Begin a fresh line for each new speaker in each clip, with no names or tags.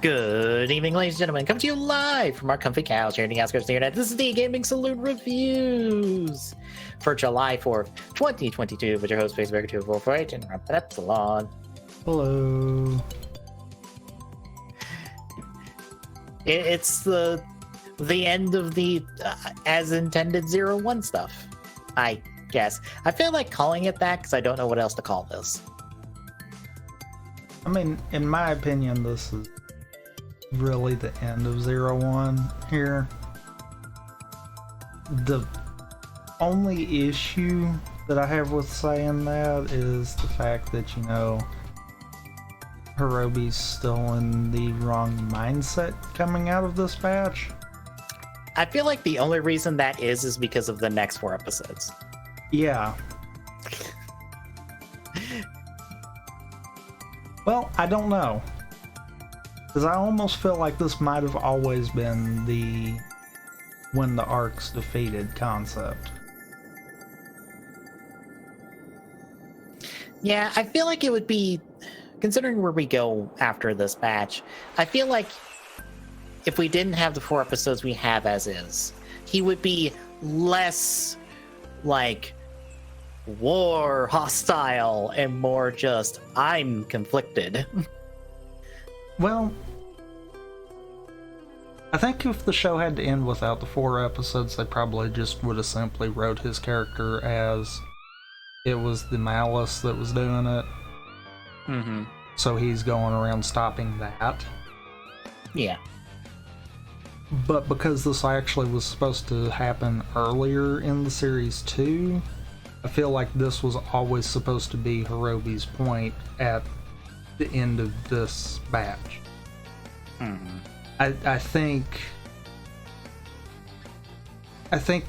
Good evening, ladies and gentlemen. Coming to you live from our comfy couch here in the outskirts of the internet. This is the Gaming Saloon Reviews for July 4th, 2022, with your host, Facebaker 2448 and Rob Epsilon.
Hello.
It's the end of the as intended 0-1 stuff, I guess. I feel like calling it that because I don't know what else to call this.
I mean, in my opinion, this is really the end of 0-1 here. The only issue that I have with saying that is the fact that, you know, Hirobi's still in the wrong mindset coming out of this batch.
I feel like the only reason that is because of the next 4 episodes.
Yeah. Well, I don't know. Because I almost feel like this might have always been the when the arc's defeated concept.
Yeah, I feel like it would be, considering where we go after this batch, I feel like if we didn't have the 4 episodes we have as is, he would be less like war hostile and more just I'm conflicted.
Well, I think if the show had to end without the 4 episodes, they probably just would have simply wrote his character as it was the malice that was doing it.
Mm-hmm.
So he's going around stopping that.
Yeah.
But because this actually was supposed to happen earlier in the series too, I feel like this was always supposed to be Hirobi's point at the end of this batch.
Mm-hmm.
I think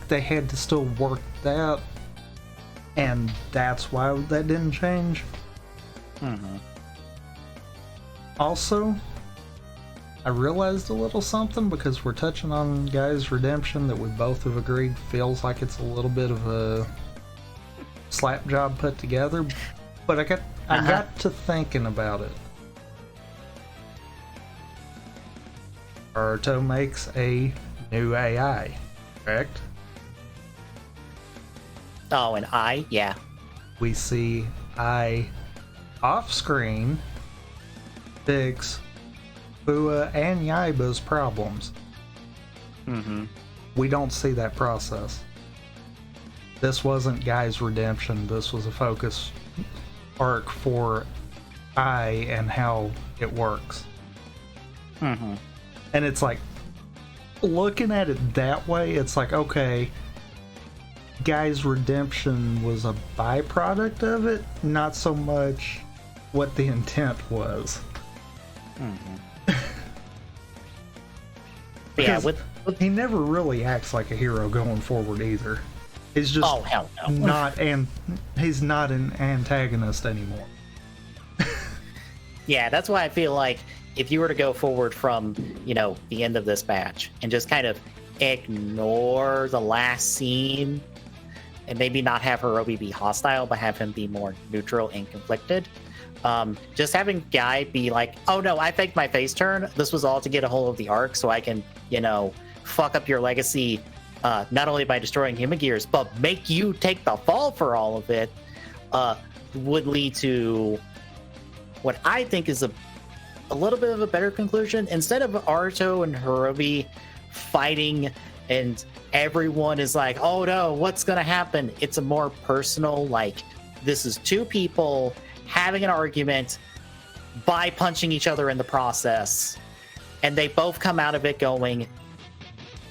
they had to still work that, and that's why that didn't change.
Mm-hmm.
Also, I realized a little something because we're touching on Guy's redemption that we both have agreed feels like it's a little bit of a slap job put together, but I got to thinking about it. Naruto makes a new AI, correct?
Oh, and yeah.
We see I off screen fix Bua and Yaiba's problems.
Mm-hmm.
We don't see that process. This wasn't Guy's redemption. This was a focus arc for I and how it works.
Mm-hmm.
And it's like, looking at it that way, it's like, okay, Guy's redemption was a byproduct of it, not so much what the intent was.
Mm-hmm. Yeah,
he never really acts like a hero going forward either. He's just
hell no.
he's not an antagonist anymore.
Yeah, that's why I feel like if you were to go forward from, you know, the end of this batch and just kind of ignore the last scene and maybe not have Hirobi be hostile, but have him be more neutral and conflicted. Just having Guy be like, oh no, I faked my face turn. This was all to get a hold of the arc so I can, you know, fuck up your legacy, not only by destroying human gears, but make you take the fall for all of it, would lead to what I think is a little bit of a better conclusion. Instead of Naruto and Hirobi fighting and everyone is like, oh no, what's gonna happen? It's a more personal, like, this is 2 people having an argument by punching each other in the process, and they both come out of it going,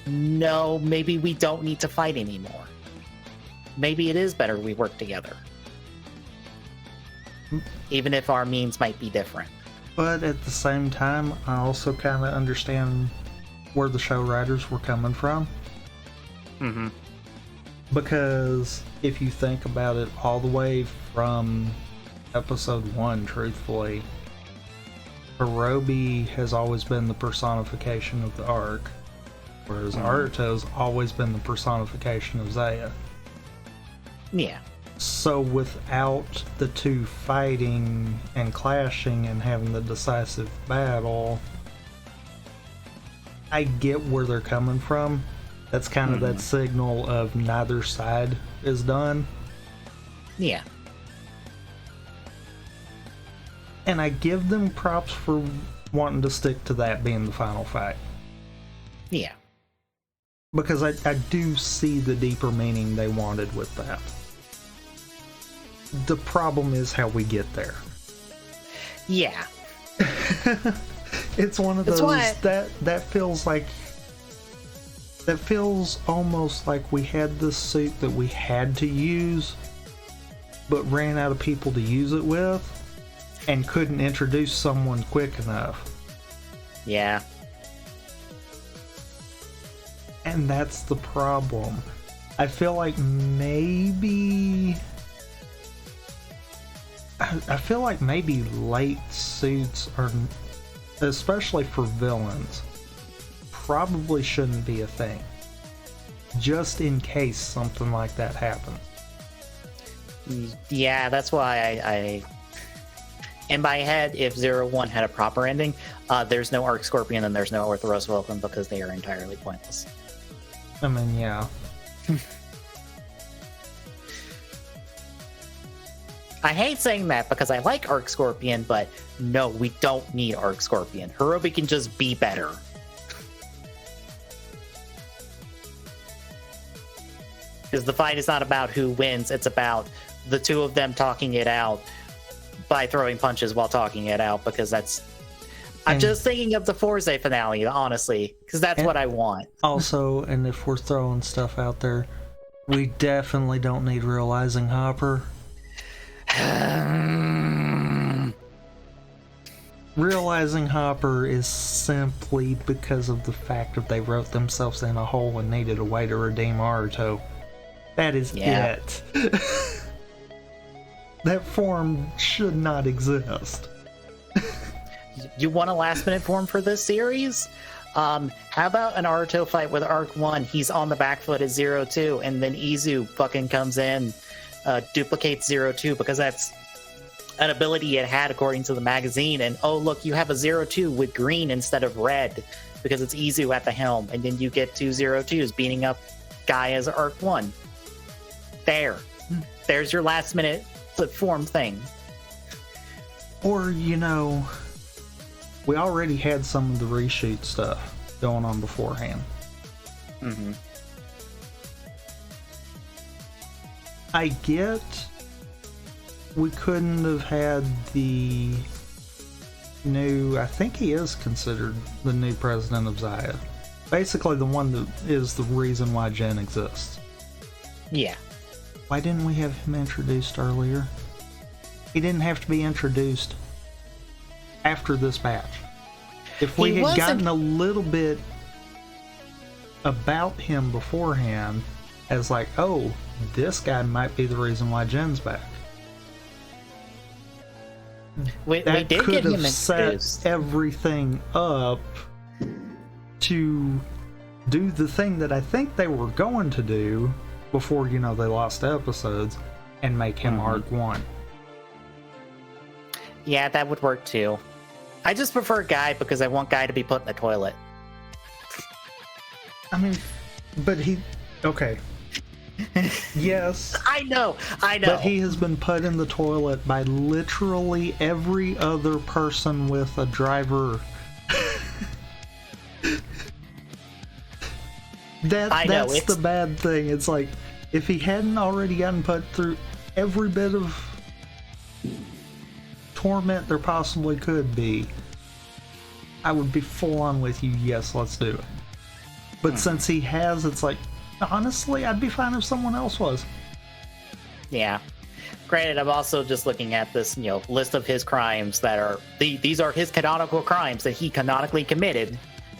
no, maybe we don't need to fight anymore. Maybe it is better we work together, even if our means might be different.
But at the same time, I also kind of understand where the show writers were coming from.
Mm-hmm.
Because if you think about it all the way from episode 1, truthfully, Hirobi has always been the personification of the arc, whereas Naruto's always been the personification of Zaya.
Yeah.
So without the 2 fighting and clashing and having the decisive battle, I get where they're coming from. That's kind of that signal of neither side is done.
Yeah.
And I give them props for wanting to stick to that being the final fight.
Yeah.
Because I do see the deeper meaning they wanted with that. The problem is how we get there.
Yeah.
It's one of those that feels like... That feels almost like we had this suit that we had to use, but ran out of people to use it with, and couldn't introduce someone quick enough.
Yeah.
And that's the problem. I feel like maybe... I feel like maybe late suits are, especially for villains, probably shouldn't be a thing. Just in case something like that happens.
Yeah, that's why I in my head, if 01 had a proper ending, there's no Arc Scorpion and there's no Orthoros Welcome because they are entirely pointless.
I mean, yeah.
I hate saying that because I like Arc Scorpion, but no, we don't need Arc Scorpion. Hirobi can just be better. Because the fight is not about who wins, it's about the two of them talking it out by throwing punches while talking it out, because that's... I'm just thinking of the Forze finale, honestly, because that's what I want.
Also, and if we're throwing stuff out there, we definitely don't need Realizing Hopper. Realizing Hopper is simply because of the fact that they wrote themselves in a hole and needed a way to redeem Aruto. That is it. That form should not exist.
You want a last-minute form for this series? How about an Aruto fight with Arc 1? He's on the back foot at 02, and then Izu fucking comes in, duplicates 02, because that's an ability it had according to the magazine, and oh look, you have a 02 with green instead of red, because it's Izu at the helm, and then you get two 02s beating up Guy as Arc 1. There's your last-minute flip form thing.
Or, you know... We already had some of the reshoot stuff going on beforehand.
Mm-hmm.
I get we couldn't have had the new... I think he is considered the new president of Zaya. Basically the one that is the reason why Jen exists.
Yeah.
Why didn't we have him introduced earlier? He didn't have to be introduced after this batch. If we had gotten a little bit about him beforehand, as like, oh, this guy might be the reason why Jen's back.
We did
could
get him
have set everything up to do the thing that I think they were going to do before, you know, they lost episodes, and make him Arc 1.
Yeah, that would work too. I just prefer Guy because I want Guy to be put in the toilet.
I mean, but he... Okay. Yes.
I know.
But he has been put in the toilet by literally every other person with a driver. That's the bad thing. It's like, if he hadn't already gotten put through every bit of torment there possibly could be, I would be full on with you, yes, let's do it. But since he has, it's like, honestly, I'd be fine if someone else was.
Yeah. Granted, I'm also just looking at this, you know, list of his crimes that are... These are his canonical crimes that he canonically committed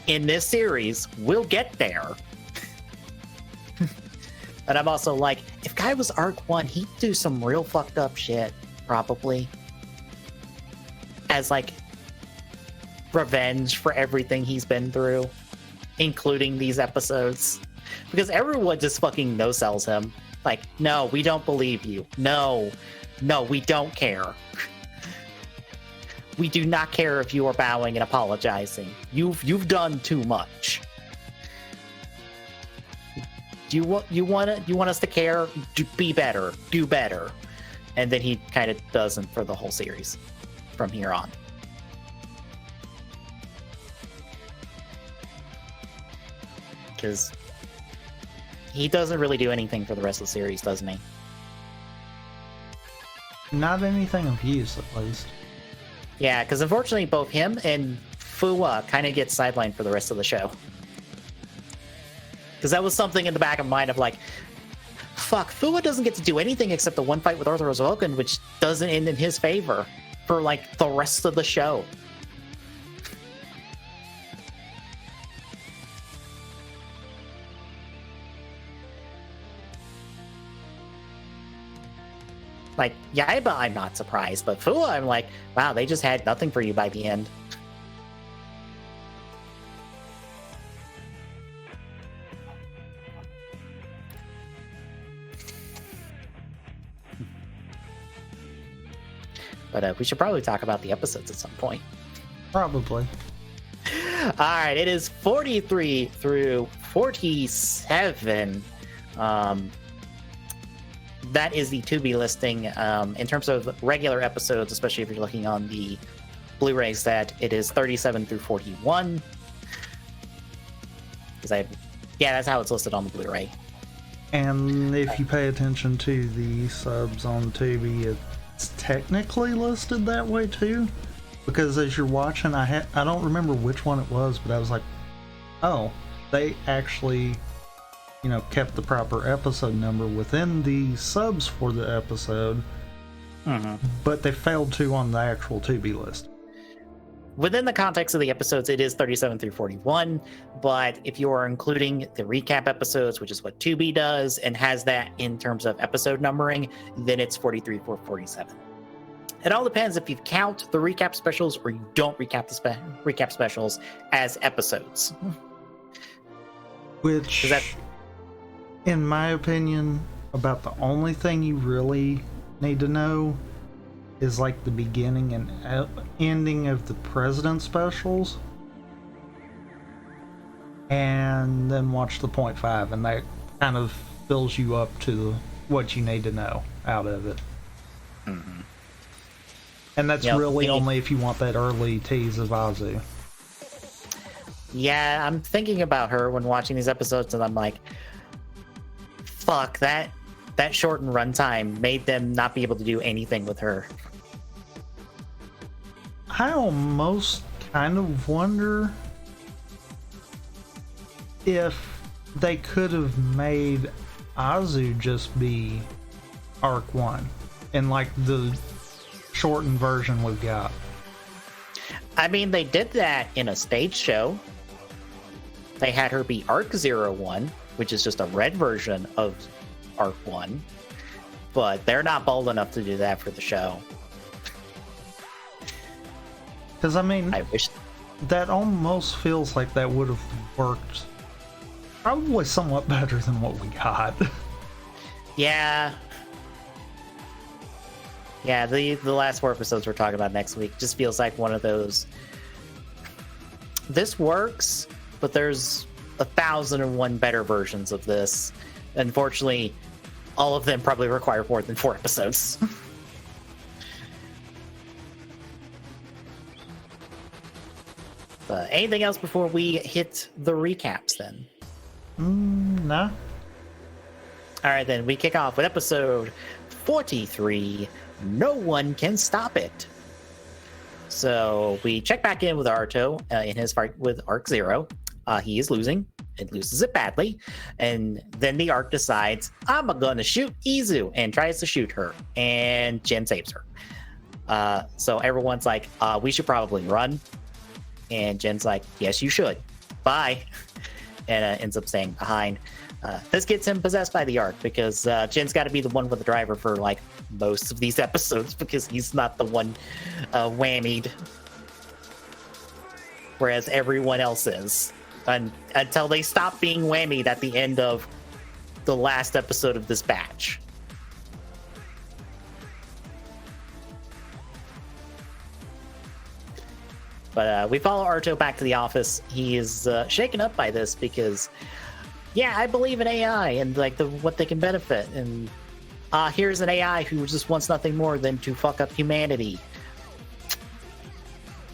in this series. We'll get there. But I'm also like, if Guy was Arc 1, he'd do some real fucked up shit, probably. As, like, revenge for everything he's been through, including these episodes. Because everyone just fucking no-sells him. Like, no, we don't believe you. No, we don't care. We do not care if you are bowing and apologizing. You've done too much. You want us to care? Be better. Do better. And then he kind of doesn't for the whole series from here on. Because he doesn't really do anything for the rest of the series, doesn't he?
Not anything of use, at least.
Yeah, because unfortunately both him and Fua kind of get sidelined for the rest of the show. Because that was something in the back of my mind of like, fuck, Fua doesn't get to do anything except the one fight with Arthur Vulcan, which doesn't end in his favor for like the rest of the show. Like, Yaiba, I'm not surprised, but Fua, I'm like, wow, they just had nothing for you by the end. But we should probably talk about the episodes at some point.
Probably.
All right, it is 43 through 47. That is the to-be listing. In terms of regular episodes, especially if you're looking on the Blu-ray set, it is 37 through 41. Yeah, that's how it's listed on the Blu-ray.
And if you pay attention to the subs on Tubi, it's technically listed that way too. Because as you're watching, I don't remember which one it was, but I was like, oh, they actually, kept the proper episode number within the subs for the episode, but they failed to on the actual Tubi list.
Within the context of the episodes, it is 37 through 41, but if you are including the recap episodes, which is what Tubi does, and has that in terms of episode numbering, then it's 43 through 47. It all depends if you count the recap specials or you don't recap the recap specials as episodes.
Which, in my opinion, about the only thing you really need to know is like the beginning and ending of the President specials, and then watch the 0.5, and that kind of fills you up to what you need to know out of it.
Mm-hmm.
And that's really only if you want that early tease of Azu.
Yeah, I'm thinking about her when watching these episodes, and I'm like, fuck, that shortened runtime made them not be able to do anything with her.
I almost kind of wonder if they could have made Azu just be Arc 1 in like the shortened version we've got.
I mean, they did that in a stage show. They had her be Arc 01, which is just a red version of Arc 1, but they're not bold enough to do that for the show.
Because, I mean,
I wish
that almost feels like that would have worked probably somewhat better than what we got.
Yeah. Yeah, the last 4 episodes we're talking about next week just feels like one of those. This works, but there's 1,001 better versions of this. Unfortunately, all of them probably require more than 4 episodes. But anything else before we hit the recaps then?
No.
All right, then we kick off with episode 43. No one can stop it. So we check back in with Aruto in his fight with Arc Zero. He is losing and loses it badly. And then the Arc decides, I'm gonna shoot Izu, and tries to shoot her. And Jin saves her. So everyone's like, we should probably run. And Jin's like, yes, you should. Bye. And ends up staying behind. This gets him possessed by the Arc because Jin's got to be the one with the driver for like most of these episodes because he's not the one whammied, whereas everyone else is. Until they stop being whammied at the end of the last episode of this batch. But we follow Arto back to the office. He is shaken up by this because, yeah, I believe in AI and like what they can benefit. And here's an AI who just wants nothing more than to fuck up humanity.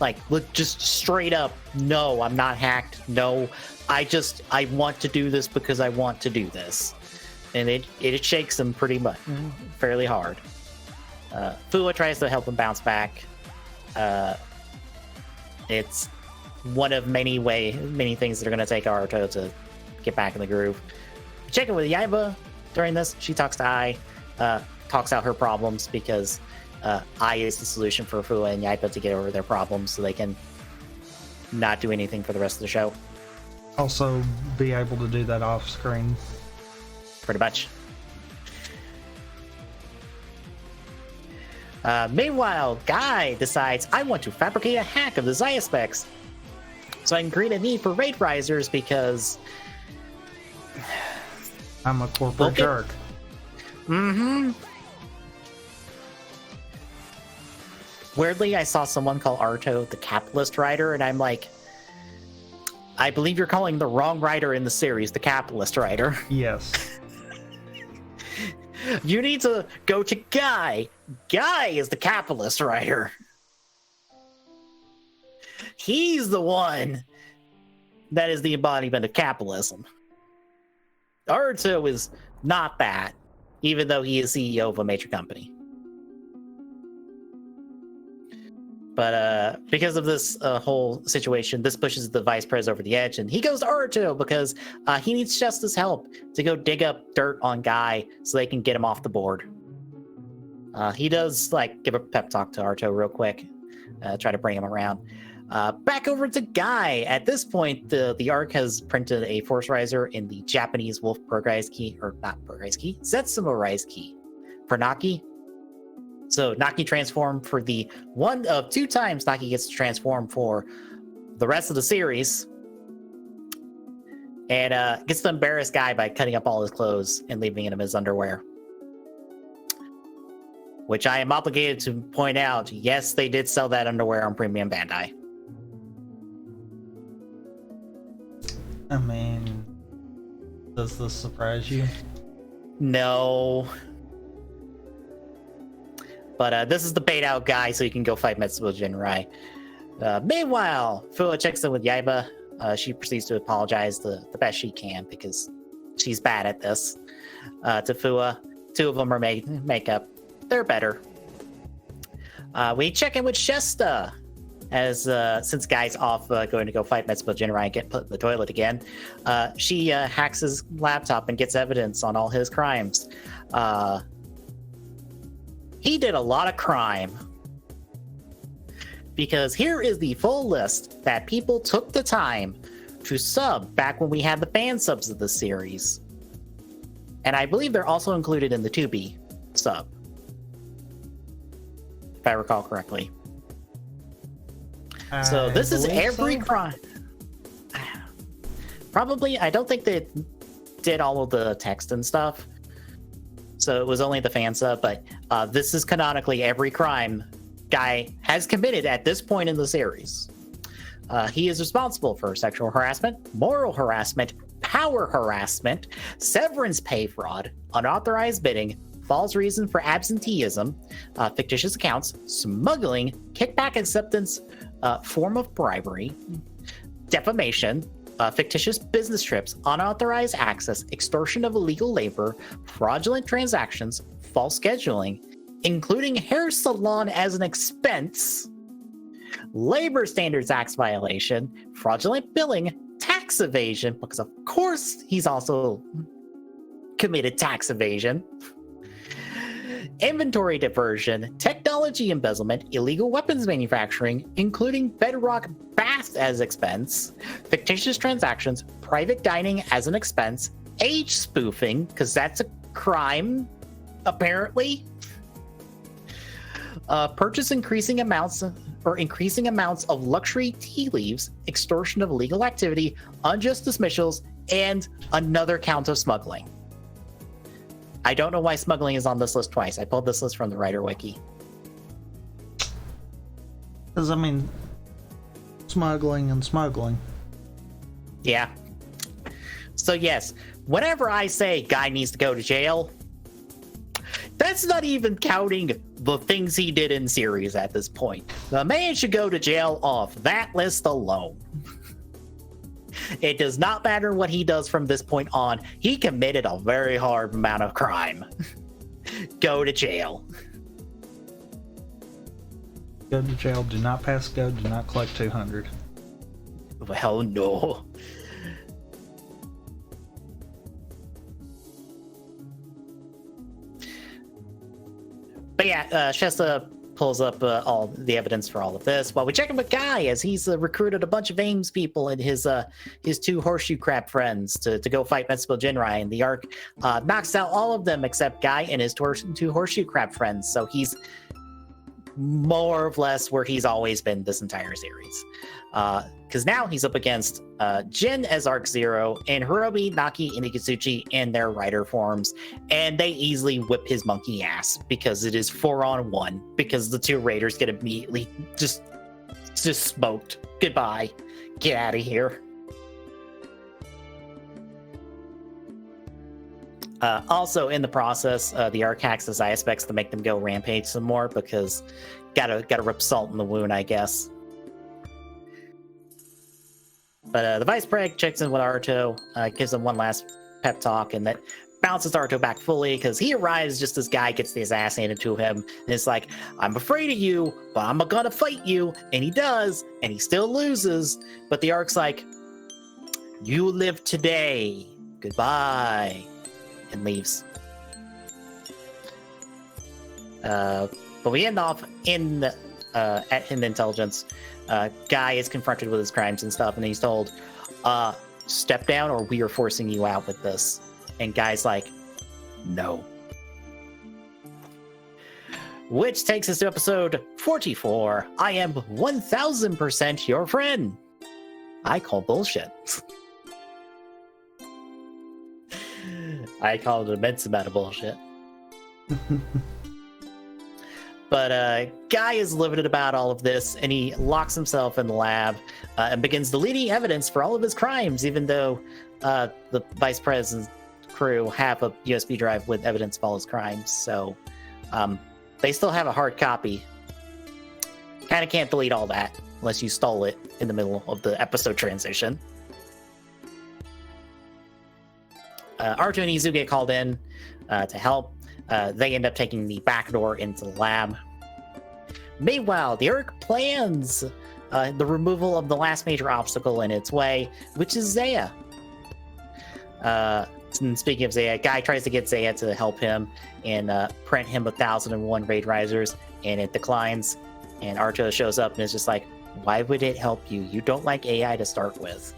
Like, just straight up, no, I'm not hacked. No, I want to do this because I want to do this. And it shakes him pretty much, fairly hard. Fua tries to help him bounce back. It's one of many things that are going to take Aruto to get back in the groove. Check in with Yaiba during this. She talks to Ai, talks out her problems because Ai is the solution for Fua and Yaiba to get over their problems so they can not do anything for the rest of the show.
Also, be able to do that off screen.
Pretty much. Meanwhile, Guy decides, I want to fabricate a hack of the Zaya specs so I can create a need for raid risers because
I'm a corporate jerk.
Mm-hmm. Weirdly, I saw someone call Arto the capitalist writer, and I'm like, I believe you're calling the wrong writer in the series the capitalist writer.
Yes.
You need to go to Guy. Guy is the capitalist writer. He's the one that is the embodiment of capitalism. Arto is not that, even though he is CEO of a major company. But because of this whole situation, this pushes the vice pres over the edge, and he goes to Arto because he needs Justice's help to go dig up dirt on Guy so they can get him off the board. He does like give a pep talk to Arto real quick, try to bring him around. Back over to Guy. At this point, the ARC has printed a Force Riser in the Japanese Wolf Progrise key, or not Progrise key, Zetsumo Rise key for Naki. So Naki transform for the one of 2 times Naki gets to transform for the rest of the series. And gets to embarrass Guy by cutting up all his clothes and leaving him in his underwear. Which I am obligated to point out, yes, they did sell that underwear on Premium Bandai.
I mean, does this surprise you?
No. But this is the bait out Guy, so you can go fight Metsubo Jinrai. Meanwhile, Fua checks in with Yaiba. She proceeds to apologize the best she can because she's bad at this. To Fua, 2 of them are makeup. They're better. We check in with Shesta, as since Guy's off going to go fight Metsubo Jinrai and get put in the toilet again. She hacks his laptop and gets evidence on all his crimes. He did a lot of crime. Because here is the full list that people took the time to sub back when we had the fan subs of the series. And I believe they're also included in the 2B sub, if I recall correctly. So this is every crime. Probably, I don't think they did all of the text and stuff. So it was only the fan sub, but this is canonically every crime Guy has committed at this point in the series. He is responsible for sexual harassment, moral harassment, power harassment, severance pay fraud, unauthorized bidding, false reason for absenteeism, fictitious accounts, smuggling, kickback acceptance, form of bribery, defamation, fictitious business trips, unauthorized access, extortion of illegal labor, fraudulent transactions, false scheduling, including hair salon as an expense, Labor Standards Act violation, fraudulent billing, tax evasion, because of course he's also committed tax evasion, inventory diversion, technology embezzlement, illegal weapons manufacturing, including bedrock bath as expense, fictitious transactions, private dining as an expense, age spoofing, because that's a crime, apparently. Purchase increasing amounts of luxury tea leaves, extortion of illegal activity, unjust dismissals, and another count of smuggling. I don't know why smuggling is on this list twice. I pulled this list from the writer wiki.
Because, I mean, Smuggling and smuggling.
Yeah. So yes, whenever I say guy needs to go to jail, that's not even counting the things he did in series at this point. The man should go to jail off that list alone. It does not matter what he does from this point on. He committed a very hard amount of crime. Go to jail.
Go to jail, do not pass go, do not collect 200.
Well, no. But yeah, Shesta pulls up all the evidence for all of this while we check in with Guy as he's recruited a bunch of Ames people and his two horseshoe crab friends to go fight Metsubo Jinrai, and the Arc knocks out all of them except Guy and his two horseshoe crab friends. So he's more or less where he's always been this entire series. Because now he's up against Jin as Arc Zero and Hirobi, Naki, and Ikitsuchi in their rider forms, and they easily whip his monkey ass because it is 4-on-1, because the two raiders get immediately just smoked. Goodbye. Get out of here. Also, in the process, the Arc hacks the Zaya specs to make them go rampage some more because gotta rip salt in the wound, I guess. But the Vice Preg checks in with Aruto, gives him one last pep talk, and that bounces Aruto back fully because he arrives just as Guy gets his ass handed to him. And it's like, I'm afraid of you, but I'm gonna fight you. And he does, and he still loses. But the Arc's like, you live today. Goodbye. And leaves. But we end off in at Hidden Intelligence. Guy is confronted with his crimes and stuff, and he's told, step down or we are forcing you out with this. And Guy's like, no. Which takes us to episode 44. I am 1000% your friend. I call bullshit. I call it an immense amount of bullshit. But Guy is livid about all of this, and he locks himself in the lab and begins deleting evidence for all of his crimes, even though the Vice President's crew have a USB drive with evidence of all his crimes. So they still have a hard copy. Kind of can't delete all that unless you stole it in the middle of the episode transition. Aruto and Izu get called in to help. They end up taking the back door into the lab. Meanwhile, the Arc plans the removal of the last major obstacle in its way, which is Zaya. And speaking of Zaya, Guy tries to get Zaya to help him and print him 1001 raid risers, and it declines. And Aruto shows up and is just like, why would it help you? You don't like AI to start with.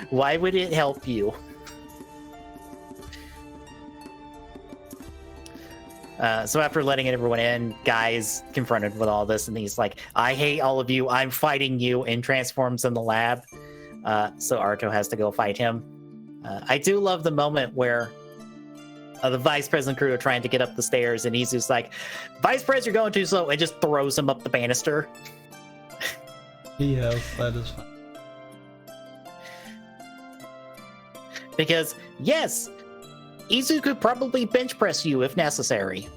Why would it help you? So after letting everyone in, Guy's confronted with all this, and he's like, I hate all of you, I'm fighting you, and transforms in the lab. So Aruto has to go fight him. I do love the moment where the Vice President crew are trying to get up the stairs, and he's just like, Vice President, you're going too slow, and just throws him up the banister.
Yes, that is fun.
Because, yes, Izu could probably bench press you if necessary.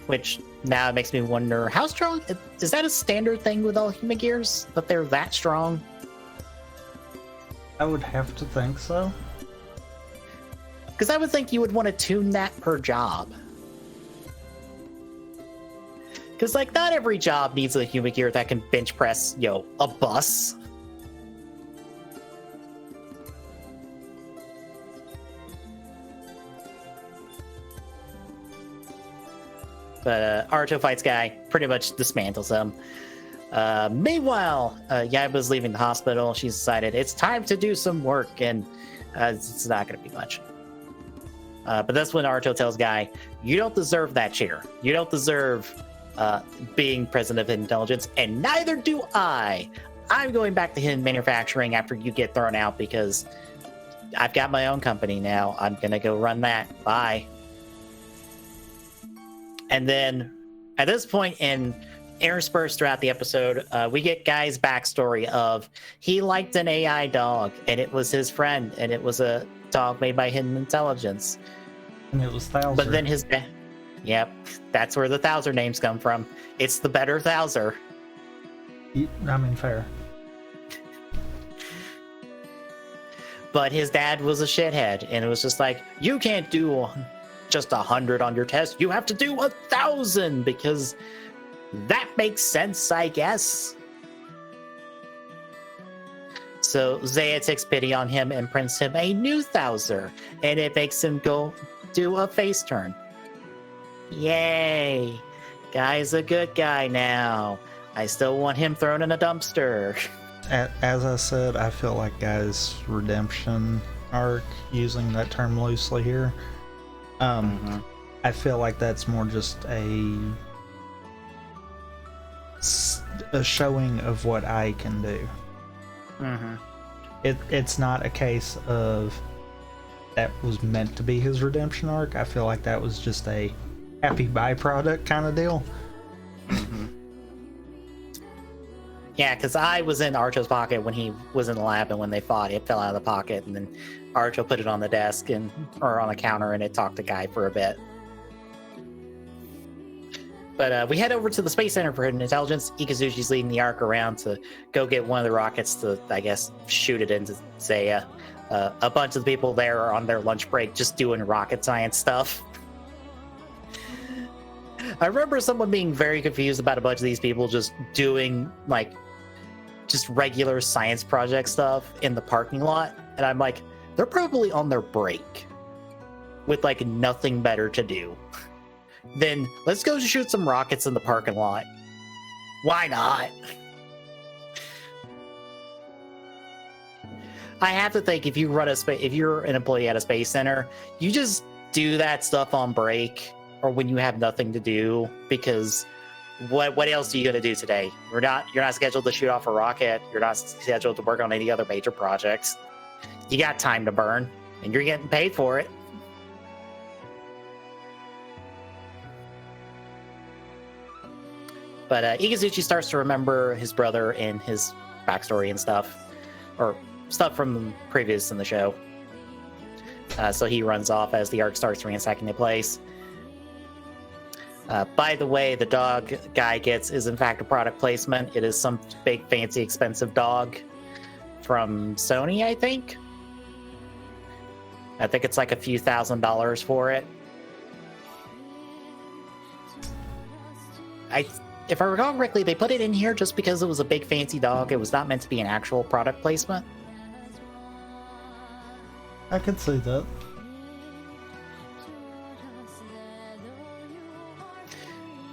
Which now makes me wonder, how strong is that a standard thing with all human gears? That they're that strong?
I would have to think so.
Because I would think you would want to tune that per job. Because, like, not every job needs a human gear that can bench press, a bus. But Aruto fights Guy, pretty much dismantles him. Meanwhile, Yaiba's leaving the hospital. She's decided it's time to do some work, and it's not going to be much. But that's when Aruto tells Guy, you don't deserve that chair. You don't deserve being president of Hidden Intelligence, and neither do I. I'm going back to Hidden Manufacturing after you get thrown out because I've got my own company now. I'm going to go run that. Bye. And then At this point in interspersed throughout the episode, we get Guy's backstory of he liked an AI dog, and it was his friend, and it was a dog made by hidden intelligence.
And it was Thouser.
But then yep, that's where the Thouser names come from. It's the better Thouser.
I mean, fair.
But his dad was a shithead, and it was just like, you can't do just 100 on your test. You have to do 1,000 because that makes sense, I guess. So Zaya takes pity on him and prints him a new Thouser, and it makes him go do a face turn. Yay! Guy's a good guy now. I still want him thrown in a dumpster.
As I said, I feel like Guy's redemption arc, using that term loosely here, I feel like that's more just a showing of what I can do. It's not a case of that was meant to be his redemption arc. I feel like that was just a happy byproduct kind of deal.
Yeah, because I was in Archo's pocket when he was in the lab, and when they fought, it fell out of the pocket, and then Archo put it on the desk or on the counter, and it talked to Guy for a bit. But we head over to the Space Center for Hidden Intelligence. Ikazuchi's leading the Ark around to go get one of the rockets to, I guess, shoot it into Zaya. A bunch of the people there are on their lunch break just doing rocket science stuff. I remember someone being very confused about a bunch of these people just doing, like, just regular science project stuff in the parking lot. And I'm like, they're probably on their break with, like, nothing better to do. Then let's go shoot some rockets in the parking lot. Why not? I have to think, if you're an employee at a space center, you just do that stuff on break or when you have nothing to do, because what else are you going to do today? You're not scheduled to shoot off a rocket. You're not scheduled to work on any other major projects. You got time to burn, and you're getting paid for it. But Ikazuchi starts to remember his brother and his backstory and stuff, or stuff from previous in the show. So he runs off as the Ark starts ransacking the place. By the way, the dog Guy gets is in fact a product placement. It is some big, fancy, expensive dog from Sony, I think. I think it's like a few $1,000s for it. If I recall correctly, they put it in here just because it was a big, fancy dog. It was not meant to be an actual product placement.
I could see that.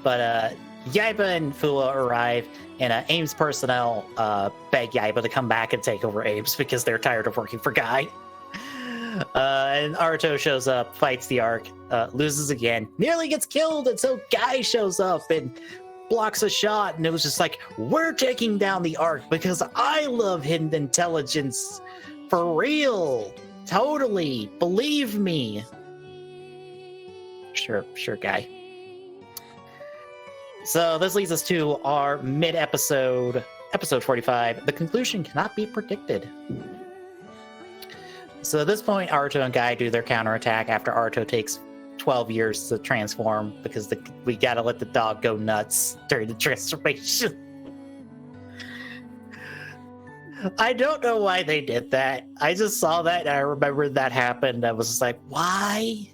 But Yaiba and Fua arrive, and Ames personnel beg Yaiba to come back and take over Ames because they're tired of working for Guy. And Aruto shows up, fights the Ark, loses again, nearly gets killed, and so Guy shows up and blocks a shot, and it was just like, we're taking down the Ark because I love hidden intelligence. For real. Totally. Believe me. Sure, Guy. So this leads us to our mid-episode, episode 45. The conclusion cannot be predicted. So at this point, Aruto and Guy do their counterattack after Aruto takes 12 years to transform because we gotta let the dog go nuts during the transformation. I don't know why they did that. I just saw that and I remembered that happened. I was just like, why?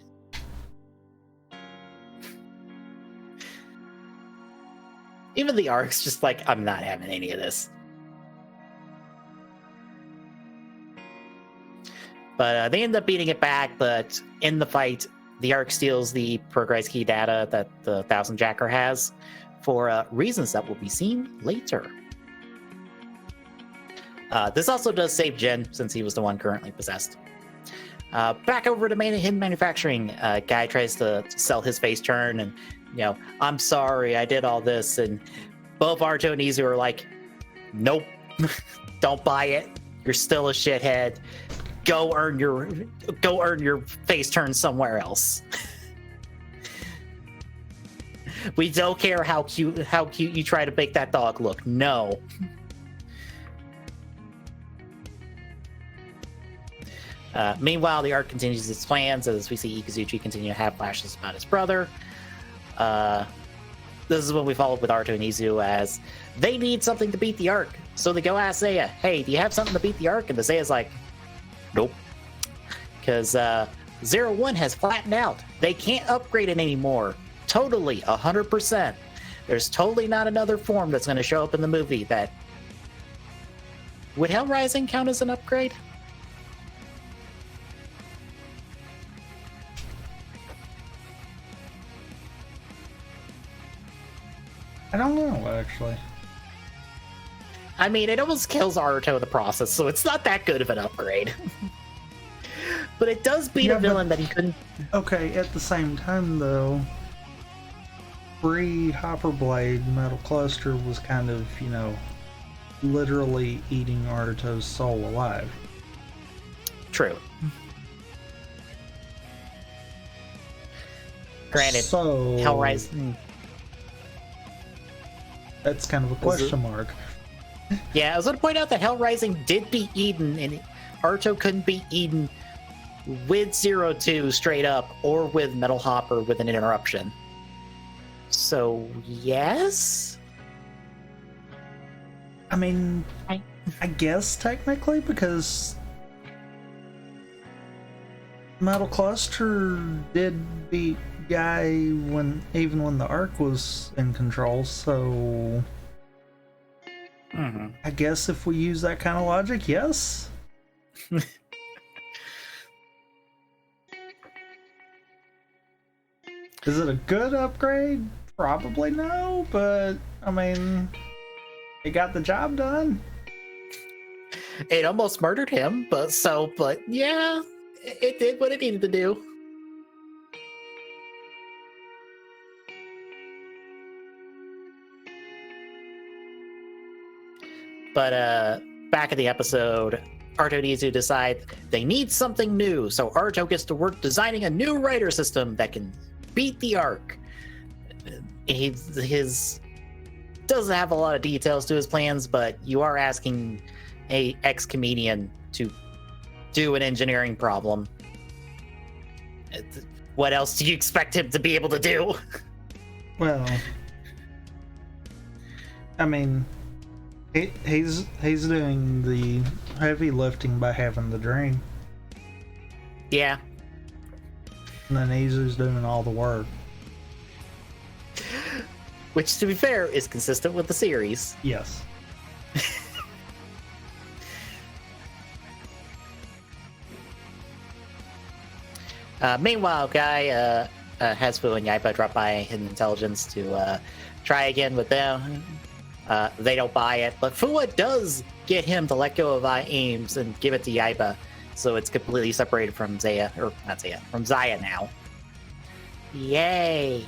Even the Ark's just like, I'm not having any of this. But they end up beating it back, but in the fight, the Ark steals the progress key data that the Thousand Jacker has for reasons that will be seen later. This also does save Jin, since he was the one currently possessed. Back over to hidden manufacturing, Guy tries to sell his face turn, and I'm sorry, I did all this, and both Aruto and Izu are like, nope, don't buy it. You're still a shithead. Go earn your face turn somewhere else. We don't care how cute you try to make that dog look. No. Meanwhile, the arc continues its plans as we see Ikazuchi continue to have flashes about his brother. This is when we follow up with Aruto and Izu as they need something to beat the arc. So they go ask Seiya, hey, do you have something to beat the arc? And the Seiya's like, nope. Because 01 has flattened out. They can't upgrade it anymore. Totally, 100%. There's totally not another form that's going to show up in the movie that... Would Hell Rising count as an upgrade?
I don't know, actually.
I mean, it almost kills Aruto in the process, so it's not that good of an upgrade. But it does beat a villain that he couldn't...
Okay, at the same time, though, pre-Hopper Blade, Metal Cluster was kind of, you know, literally eating Aruto's soul alive.
True. Granted,
so,
Hell Rising...
That's kind of a question mark.
Yeah, I was going to point out that Hell Rising did beat Eden, and Aruto couldn't beat Eden with 02 straight up, or with Metal Hopper with an interruption. So, yes?
I mean, I guess technically, because Metal Cluster did beat Guy even when the Arc was in control, so I guess if we use that kind of logic, yes. Is it a good upgrade? Probably no, but I mean, it got the job done.
It almost murdered him, but yeah, it did what it needed to do. But back in the episode, Aruto and Izu decide they need something new, so Aruto gets to work designing a new rider system that can beat the arc. His doesn't have a lot of details to his plans, but you are asking a ex-comedian to do an engineering problem. What else do you expect him to be able to do?
Well, I mean, he's doing the heavy lifting by having the dream.
Yeah.
And then Izu's doing all the work.
Which, to be fair, is consistent with the series.
Yes.
Meanwhile, Guy has Fu and Yaiba drop by Hidden Intelligence to try again with them. They don't buy it, but Fua does get him to let go of Ames and give it to Yaiba, so it's completely separated from Zaya, or not Zaya, from Zaya now. Yay!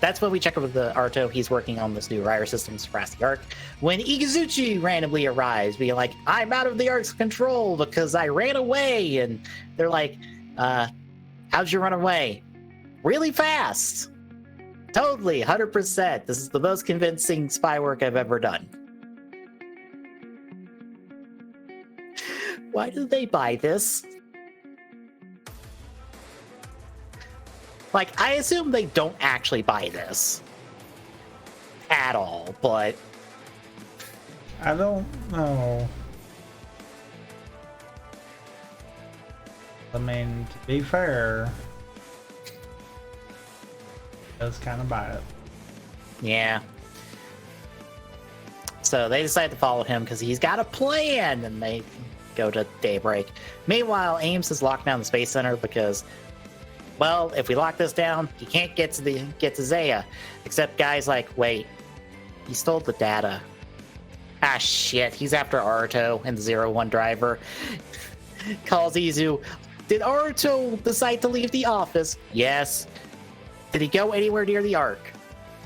That's when we check over the Aruto. He's working on this new rider system to surpass the arc. When Ikazuchi randomly arrives, being like, I'm out of the arc's control because I ran away. And they're like, how'd you run away? Really fast. Totally, 100%. This is the most convincing spy work I've ever done. Why do they buy this? Like, I assume they don't actually buy this at all, but
I don't know. I mean, to be fair, does kind of buy it.
Yeah. So they decide to follow him because he's got a plan, and they go to Daybreak. Meanwhile, Ames is locked down the Space Center because, well, if we lock this down, he can't get to Zaya. Except Guy's like, wait, he stole the data. Ah, shit, he's after Aruto and the 01 driver. Calls Izu. Did Aruto decide to leave the office? Yes. Did he go anywhere near the Ark?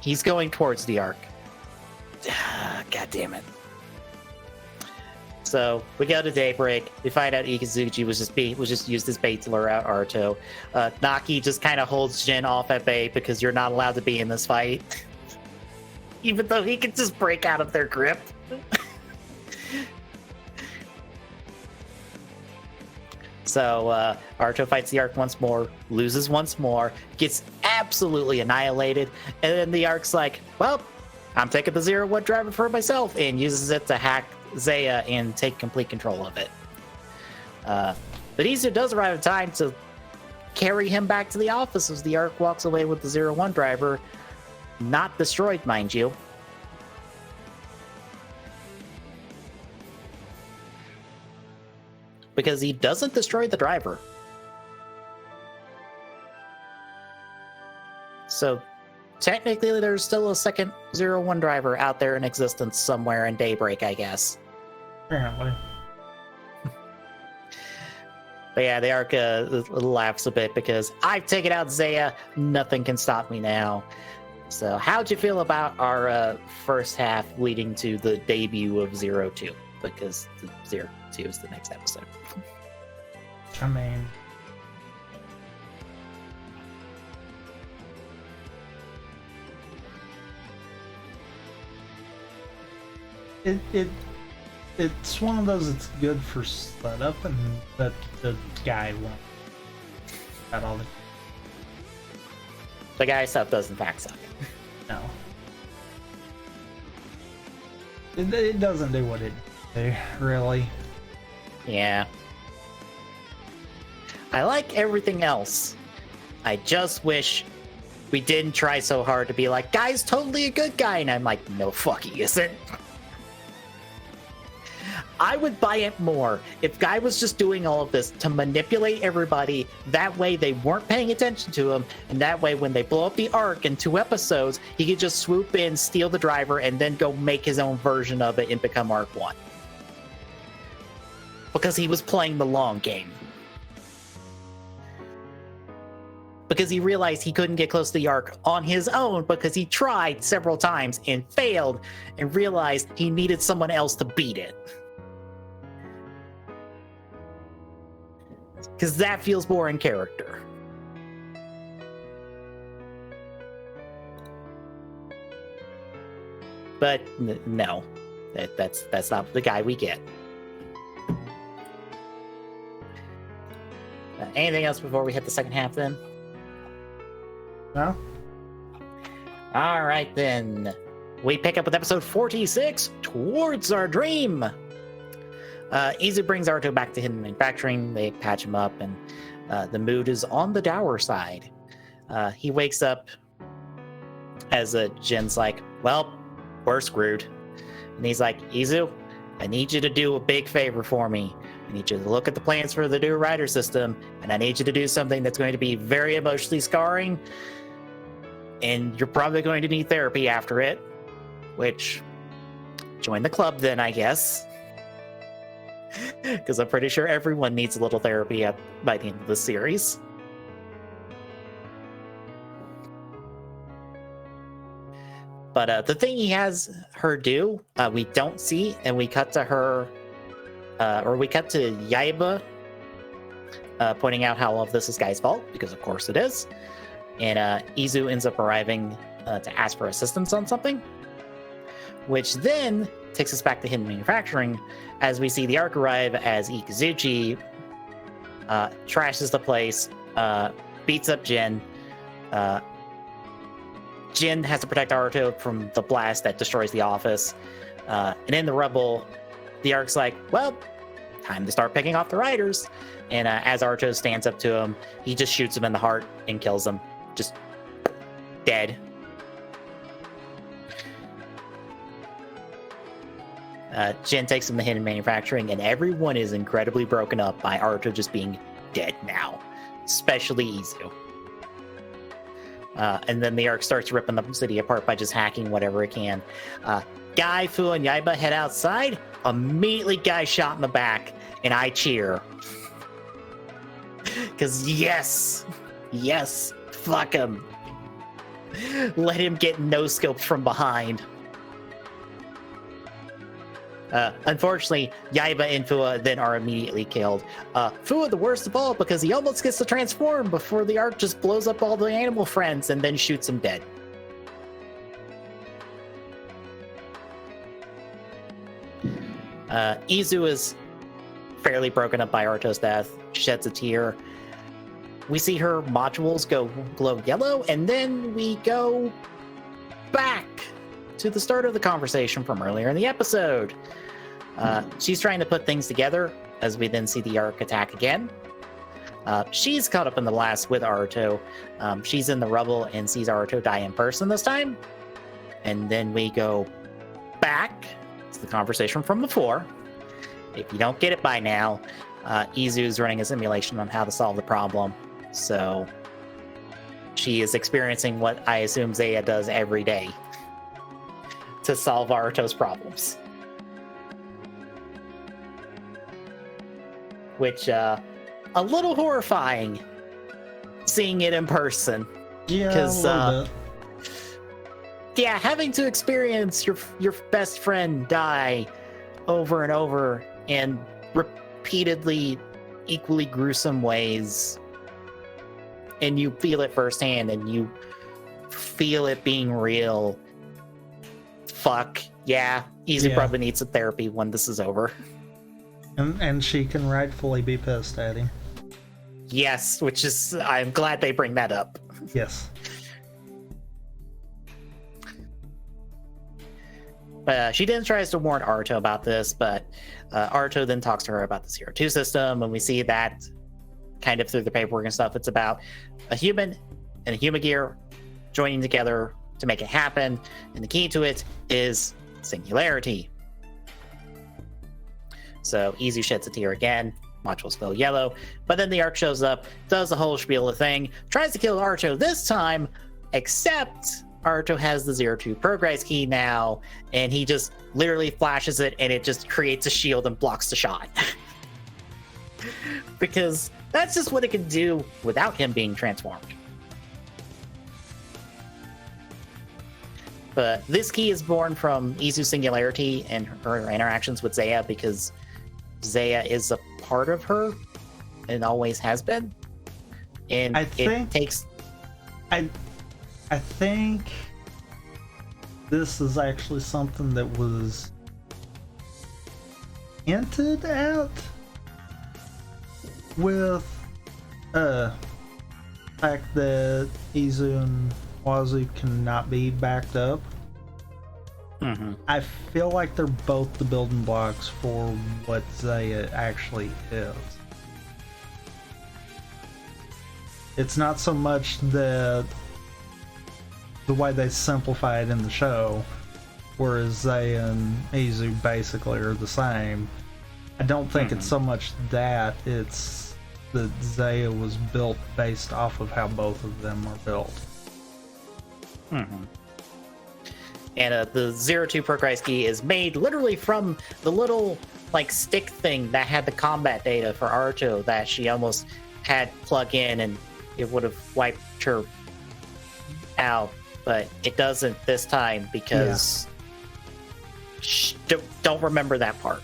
He's going towards the Ark. God damn it. So we go to daybreak. We find out Ikazuchi was just used as bait to lure out Aruto. Naki just kind of holds Jin off at bay because you're not allowed to be in this fight, even though he can just break out of their grip. So Aruto fights the Arc once more, loses once more, gets absolutely annihilated, and then the Arc's like, well, I'm taking the 0-1 driver for myself, and uses it to hack Zaya and take complete control of it. But Izu does arrive in time to carry him back to the office as the Arc walks away with the 0-1 driver, not destroyed, mind you. Because he doesn't destroy the driver. So technically there's still a second 0-1 driver out there in existence somewhere in Daybreak, I guess.
Apparently.
But yeah, the Arc laughs a bit because I've taken out Zaya, nothing can stop me now. So how'd you feel about our first half leading to the debut of 0-2? Because the 0-2 is the next episode.
I mean, it's one of those. It's good for setup, and that the guy won't. Got all
the guy stuff does in fact suck.
No, it doesn't do what it do, really.
Yeah. I like everything else. I just wish we didn't try so hard to be like, Guy's totally a good guy. And I'm like, no, fuck, he isn't. I would buy it more if Guy was just doing all of this to manipulate everybody. That way they weren't paying attention to him. And that way when they blow up the Arc in 2 episodes, he could just swoop in, steal the driver, and then go make his own version of it and become Arc 1. Because he was playing the long game. Because he realized he couldn't get close to the Arc on his own because he tried several times and failed and realized he needed someone else to beat it. Because that feels more in character. But no, that's not the guy we get. Anything else before we hit the second half then?
No?
All right, then. We pick up with episode 46, Towards Our Dream. Izu brings Aruto back to Hidden Manufacturing. They patch him up, and the mood is on the dour side. He wakes up as Jin's like, well, we're screwed. And he's like, Izu, I need you to do a big favor for me. I need you to look at the plans for the new rider system, and I need you to do something that's going to be very emotionally scarring, and you're probably going to need therapy after it, which, join the club then, I guess. Because I'm pretty sure everyone needs a little therapy by the end of the series. But the thing he has her do, we don't see, and we cut to her, or we cut to Yaiba pointing out how all of this is Guy's fault, because of course it is. And Izu ends up arriving to ask for assistance on something, which then takes us back to Hidden Manufacturing as we see the Arc arrive as Ikazuchi trashes the place, beats up Jin. Jin has to protect Aruto from the blast that destroys the office. And in the rubble, the Arc's like, well, time to start picking off the riders. And as Aruto stands up to him, he just shoots him in the heart and kills him. Just dead. Jin takes him to Hidden Manufacturing, and everyone is incredibly broken up by Aruto just being dead now, especially Izu. And then the Arc starts ripping the city apart by just hacking whatever it can. Guy, Fu, and Yaiba head outside. Immediately, Guy shot in the back, and I cheer. Because yes, fuck him. Let him get no-scoped from behind. Unfortunately, Yaiba and Fua then are immediately killed. Fua the worst of all because he almost gets to transform before the arc just blows up all the animal friends and then shoots him dead. Izu is fairly broken up by Arto's death, sheds a tear. We see her modules glow yellow, and then we go back to the start of the conversation from earlier in the episode. She's trying to put things together as we then see the arc attack again. She's caught up in the blast with Aruto. She's in the rubble and sees Aruto die in person this time. And then we go back to the conversation from before. If you don't get it by now, Izu's running a simulation on how to solve the problem. So she is experiencing what I assume Zaya does every day to solve Aruto's problems. Which, a little horrifying seeing it in person.
Yeah,
Because,
a little bit.
Yeah, having to experience your best friend die over and over in repeatedly equally gruesome ways, and you feel it firsthand, and you feel it being real. Fuck, yeah, Izu probably needs some therapy when this is over.
And she can rightfully be pissed at him.
Yes, which is, I'm glad they bring that up.
Yes.
She then tries to warn Aruto about this, but Aruto then talks to her about the 02 system, and we see that kind of through the paperwork and stuff. It's about a human and a human gear joining together to make it happen, and the key to it is singularity. So Izu sheds a tear again, modules glow yellow, but then the arc shows up, does the whole spiel of thing, tries to kill Aruto this time, except Aruto has the 02 progress key now, and he just literally flashes it, and it just creates a shield and blocks the shot. Because that's just what it can do without him being transformed. But this key is born from Izu's singularity and her interactions with Zaya, because Zaya is a part of her and always has been. And I think
this is actually something that was hinted at with the fact that Izu and Wazu cannot be backed up.
Mm-hmm.
I feel like they're both the building blocks for what Zaya actually is. It's not so much that the way they simplify it in the show, whereas Zaya and Izu basically are the same. I don't think it's so much that, it's that Zaya was built based off of how both of them are built.
Mm-hmm. And the 02 progress key is made literally from the little like stick thing that had the combat data for Aruto that she almost had plug in, and it would have wiped her out, but it doesn't this time because don't remember that part.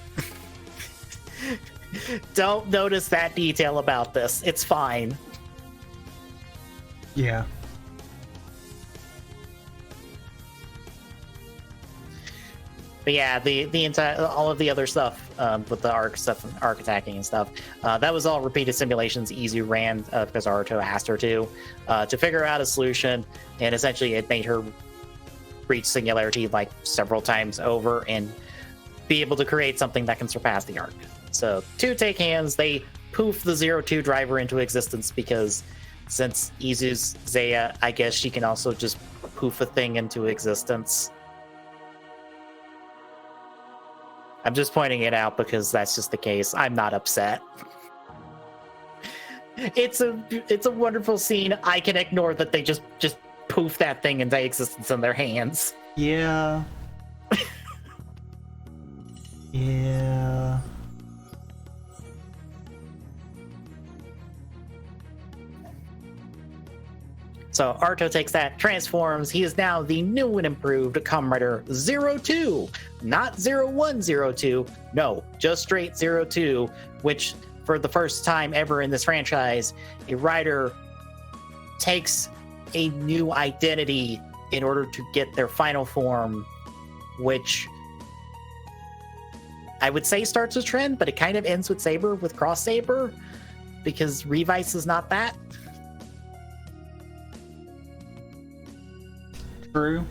Don't notice that detail about this. It's fine.
Yeah.
But yeah, the entire all of the other stuff with the arc stuff, arc attacking and stuff, that was all repeated simulations Izu ran because Aruto asked her to figure out a solution, and essentially it made her reach singularity like several times over and be able to create something that can surpass the arc. So two take hands, they poof the 02 driver into existence, because since Izu's Zaya, I guess she can also just poof a thing into existence. I'm just pointing it out because that's just the case. I'm not upset. It's a wonderful scene. I can ignore that they just poof that thing into existence in their hands.
Yeah. Yeah.
So Arto takes that, transforms. He is now the new and improved Kamen Rider 02, not 0102. No, just straight 02, which for the first time ever in this franchise, a rider takes a new identity in order to get their final form, which I would say starts a trend, but it kind of ends with Saber, with Cross Saber, because Revice is not that.
True.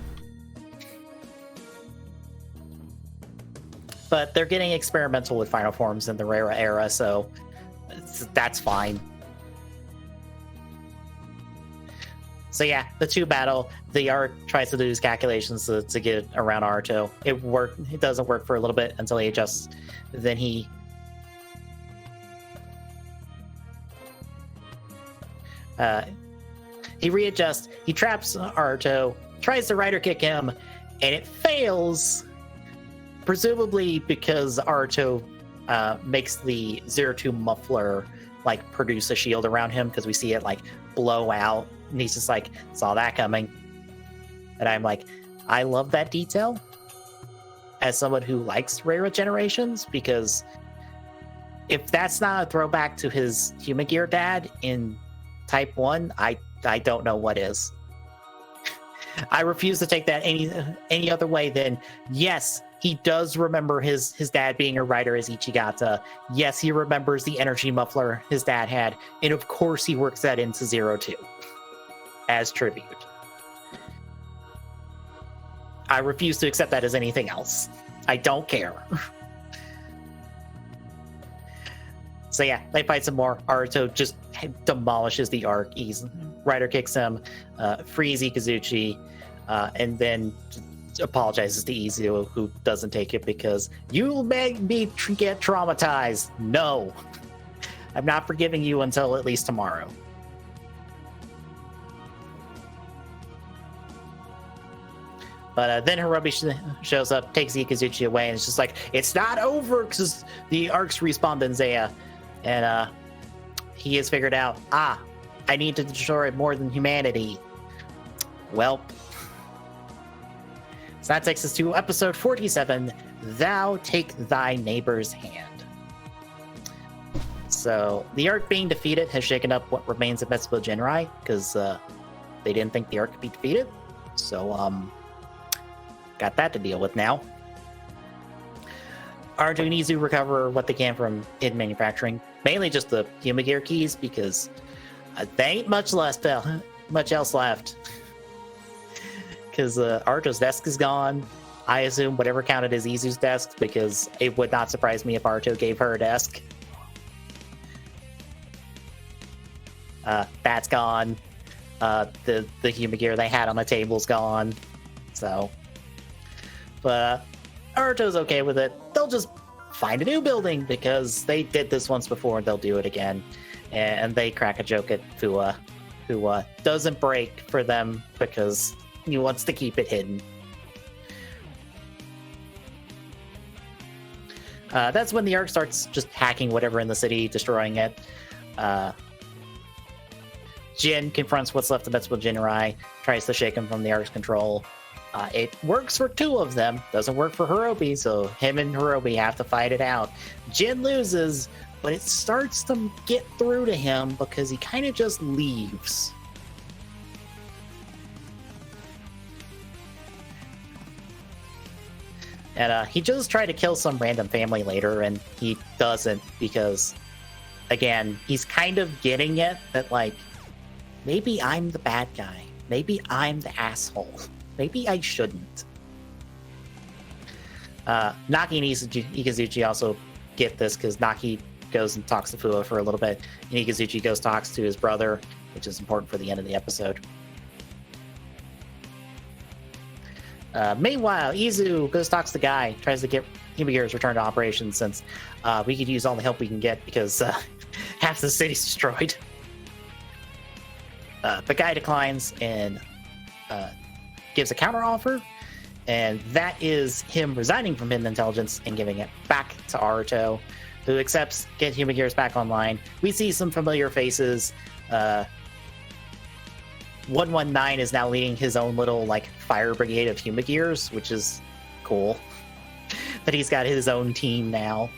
But they're getting experimental with final forms in the Rara era, so that's fine. So yeah, the two battle. The Arc tries to do his calculations to get around Arto. It doesn't work for a little bit until he adjusts. Then he readjusts. He traps Arto, tries to rider kick him, and it fails. Presumably because Arto makes the 02 muffler like produce a shield around him, because we see it like blow out, and he's just like, saw that coming. And I'm like, I love that detail as someone who likes Rara Generations, because if that's not a throwback to his Human Gear dad in Type 1, I don't know what is. I refuse to take that any other way than, yes, he does remember his dad being a rider as Ichigata. Yes, he remembers the energy muffler his dad had. And of course he works that into 02 as tribute. I refuse to accept that as anything else. I don't care. So yeah, they fight some more. Aruto just demolishes the Arc. Rider kicks him, frees Ikazuchi, and then apologizes to Izuo, who doesn't take it because you made me get traumatized. No, I'm not forgiving you until at least tomorrow. But then Hirobi shows up, takes Ikazuchi away, and it's just like, it's not over because the Arcs respawned in Zaya. And he has figured out, I need to destroy more than humanity. Well, so that takes us to episode 47, Thou Take Thy Neighbor's Hand. So the Arc being defeated has shaken up what remains of Metsubo Genrai, because they didn't think the Arc could be defeated. So, got that to deal with now. Arto and Izu recover what they can from hidden manufacturing, mainly just the Human Gear keys, because there ain't much else left. Because Arto's desk is gone. I assume whatever counted as Izu's desk, because it would not surprise me if Arto gave her a desk. That's gone. The Human Gear they had on the table's gone. So, but Aruto's okay with it. They'll just find a new building because they did this once before and they'll do it again. And they crack a joke at Fua, who doesn't break for them because he wants to keep it hidden. That's when the Arc starts just hacking whatever in the city, destroying it. Jin confronts what's left of Metsubo Jinrai, tries to shake him from the Arc's control. It works for two of them, doesn't work for Hirobi, so him and Hirobi have to fight it out. Jin loses, but it starts to get through to him because he kind of just leaves. And he just tried to kill some random family later, and he doesn't because, again, he's kind of getting it that, like, maybe I'm the bad guy. Maybe I'm the asshole. Maybe I shouldn't. Naki and Ikazuchi also get this because Naki goes and talks to Fua for a little bit, and Ikazuchi goes talks to his brother, which is important for the end of the episode. Meanwhile, Izu goes talks to the guy, tries to get Human Gear's return to operation since we could use all the help we can get because half the city's destroyed. The guy declines and gives a counteroffer, and that is him resigning from Hidden Intelligence and giving it back to Aruto, who accepts get Human Gears back online. We see some familiar faces. 119 is now leading his own little like fire brigade of Humagears, which is cool. That he's got his own team now.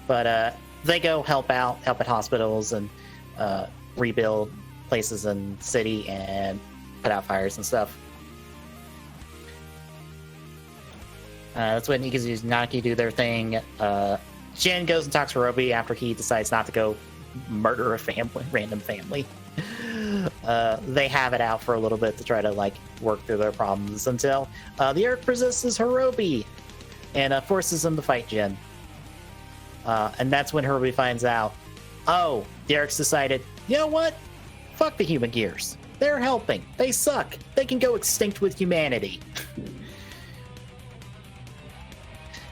But they go help at hospitals and rebuild places in the city and put out fires and stuff. That's when Ikazu and Naki do their thing. Jin goes and talks to Hirobi after he decides not to go murder a random family. They have it out for a little bit to try to like work through their problems until the Arc possesses Hirobi and forces him to fight Jin. And that's when Hirobi finds out, oh, the Arc's decided, you know what? Fuck the human gears. They're helping. They suck. They can go extinct with humanity.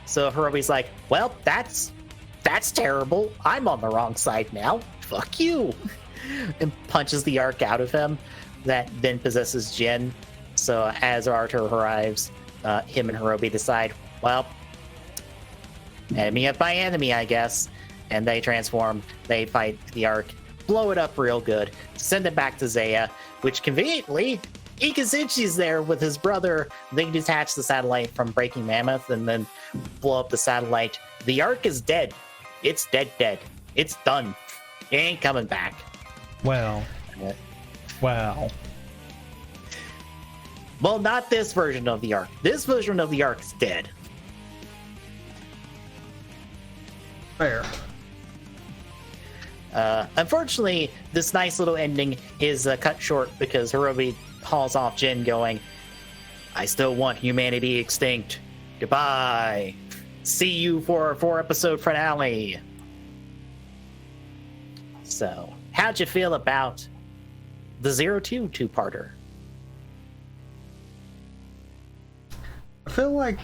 So Hirobi's like, well, that's terrible. I'm on the wrong side now. Fuck you. And punches the Arc out of him. That then possesses Jin. So as Arthur arrives, him and Hirobi decide, well, enemy of my enemy, I guess. And they transform. They fight the Arc, blow it up real good, send it back to Zaya, which conveniently, Ikazuchi's there with his brother. They detach the satellite from Breaking Mammoth and then blow up the satellite. The Arc is dead. It's dead. It's done. It ain't coming back.
Wow. Wow.
Well, not this version of the Arc. This version of the Arc is dead.
Fair.
Unfortunately, this nice little ending is cut short because Hirobi hauls off Jin going, I still want humanity extinct. Goodbye. See you for a 4-episode finale. So, how'd you feel about the 02 two-parter?
I feel like,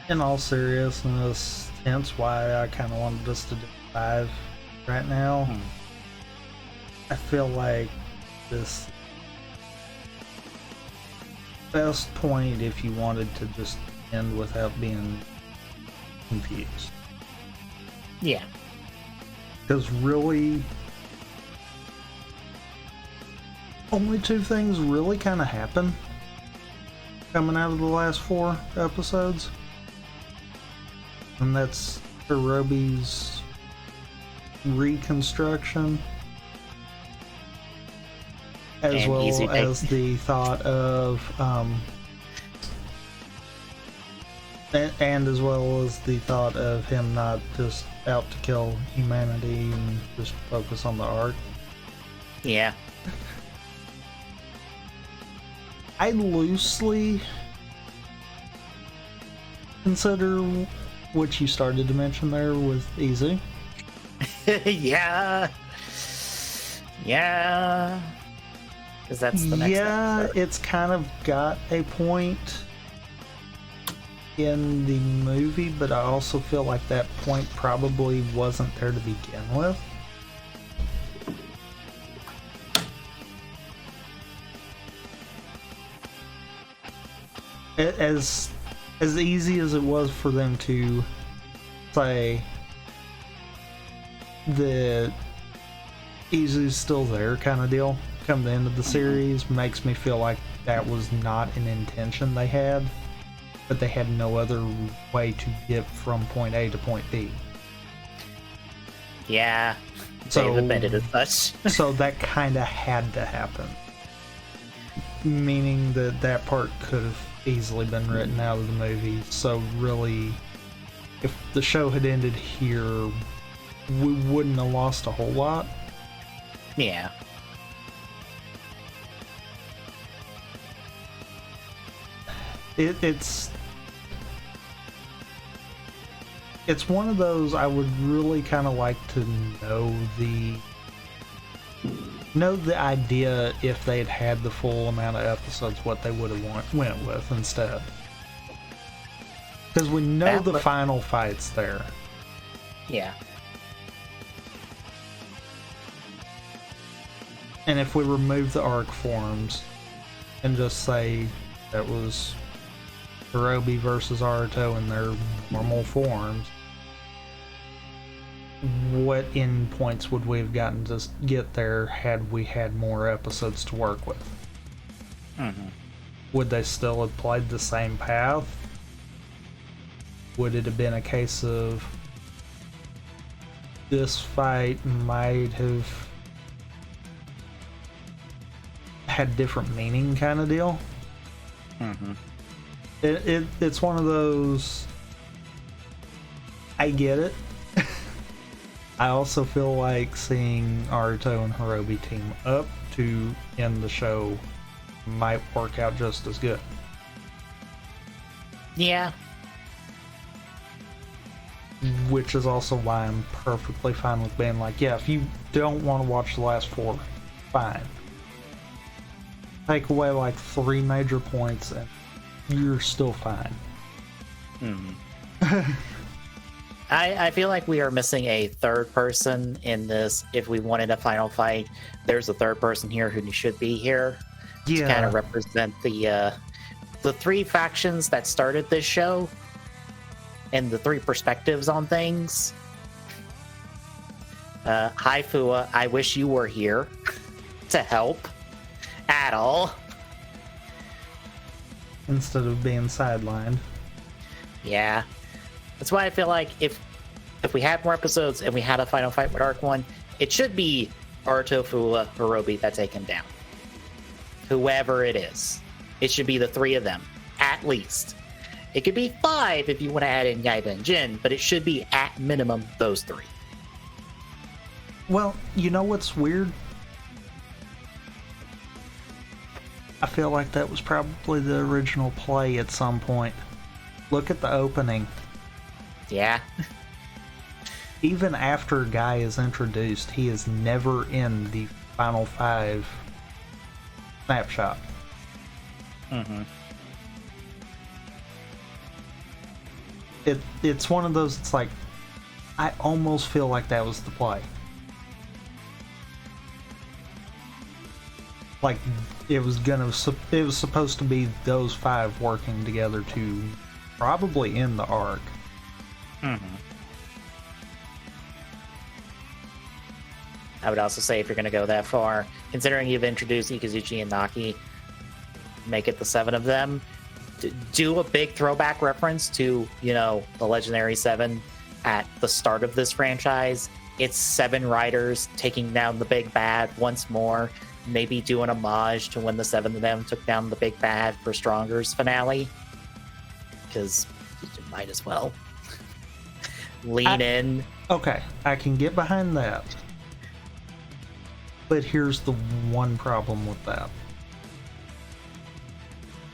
in all seriousness, hence why I kind of wanted us to do 5 right now. I feel like this best point if you wanted to just end without being confused.
Yeah.
Because really, only 2 things really kind of happen coming out of the last 4 episodes. And that's Hirobi's reconstruction, as
and
well
Easy Pay.
as the thought of and as well as the thought of him not just out to kill humanity and just focus on the Arc.
Yeah.
I loosely consider what you started to mention there with Easy.
Yeah. Because that's the next episode.
It's kind of got a point in the movie, but I also feel like that point probably wasn't there to begin with. As easy as it was for them to say that Izu's still there kind of deal come the end of the series, makes me feel like that was not an intention they had, but they had no other way to get from point A to point B.
Yeah.
So,
they've admitted as such.
So that kind of had to happen. Meaning that that part could have easily been written out of the movie. So really, if the show had ended here, we wouldn't have lost a whole lot.
Yeah.
It's one of those I would really kind of like to know the idea if they'd had the full amount of episodes, what they would have went with instead. Because we know the final fight's there.
Yeah.
And if we remove the arc forms and just say that was Hirobi versus Aruto in their normal forms, what endpoints would we have gotten to get there had we had more episodes to work with?
Mm-hmm.
Would they still have played the same path? Would it have been a case of this fight might have had different meaning kind of deal?
Mm-hmm.
It's one of those, I get it. I also feel like seeing Aruto and Hirobi team up to end the show might work out just as good.
Yeah.
Which is also why I'm perfectly fine with being like, yeah, if you don't want to watch the last 4, fine. Take away like 3 major points and you're still fine.
Mm-hmm. I feel like we are missing a third person in this. If we wanted a final fight, there's a third person here who should be here to kind of represent the 3 factions that started this show and the 3 perspectives on things. Hi Fua, I wish you were here to help at all.
Instead of being sidelined.
Yeah. That's why I feel like if we had more episodes and we had a final fight with Arc 1, it should be Aruto, Fua, Hirobi that take him down. Whoever it is. It should be the 3 of them, at least. It could be 5 if you want to add in Yaiba and Jin, but it should be at minimum those 3.
Well, you know what's weird? I feel like that was probably the original play at some point. Look at the opening.
Yeah.
Even after Guy is introduced, he is never in the final 5 snapshot.
Mm-hmm.
It's one of those, it's like, I almost feel like that was the play. Like, it was supposed to be those 5 working together to probably end the arc.
Mm-hmm. I would also say if you're going to go that far, considering you've introduced Ikazuchi and Naki, make it the 7 of them. Do a big throwback reference to, the Legendary 7 at the start of this franchise. It's 7 riders taking down the big bad once more. Maybe do an homage to when the 7 of them took down the big bad for Stronger's finale. Because you might as well. Lean in.
Okay, I can get behind that. But here's the one problem with that.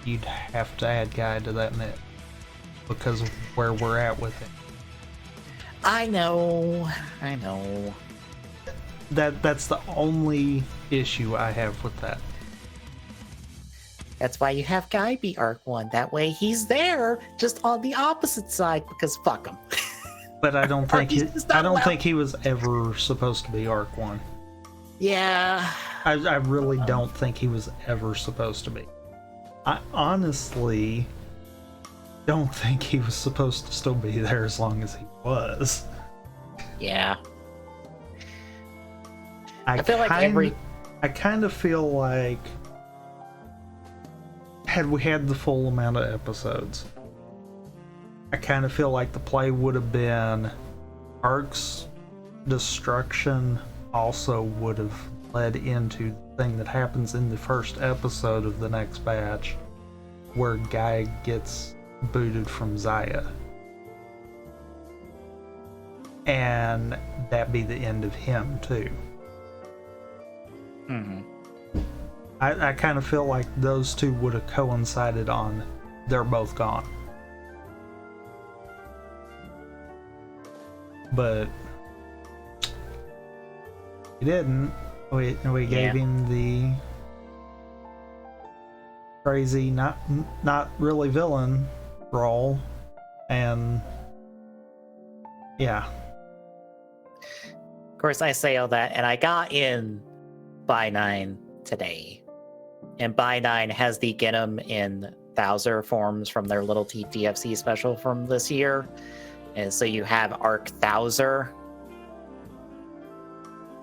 You'd have to add Guy to that mix because of where we're at with it.
I know.
That's the only issue I have with that.
That's why you have Guy be Arc 1. That way he's there, just on the opposite side, because fuck him.
But I don't think think he was ever supposed to be Arc 1.
Yeah.
I really don't think he was ever supposed to be. I honestly don't think he was supposed to still be there as long as he was.
Yeah.
I kind of feel like had we had the full amount of episodes, I kind of feel like the play would have been Ark's destruction also would have led into the thing that happens in the first episode of the next batch where Guy gets booted from Zaya. And that be the end of him too.
Mm-hmm.
I kind of feel like those 2 would have coincided on they're both gone. But he didn't. We gave him the crazy, not really villain role, and yeah.
Of course, I say all that, and I got in By 9 today. And By 9 has the Get 'em in Thouser forms from their little TFC special from this year. And so you have Arc Thouser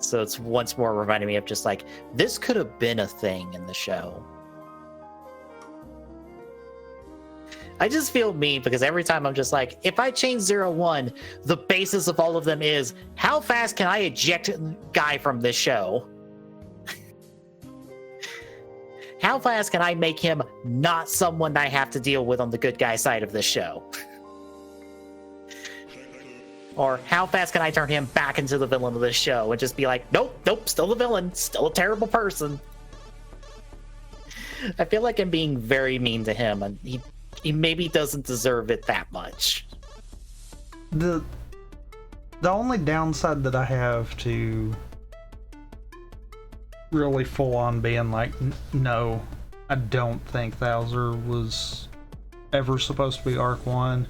So it's once more reminding me of just like, this could have been a thing in the show. I just feel mean because every time I'm just like, if I change 01, the basis of all of them is how fast can I eject guy from this show? How fast can I make him not someone I have to deal with on the good guy side of this show? Or how fast can I turn him back into the villain of this show and just be like, nope, still the villain, still a terrible person. I feel like I'm being very mean to him, and he maybe doesn't deserve it that much.
The only downside that I have to really full on being like, no, I don't think Thouser was ever supposed to be Arc 1,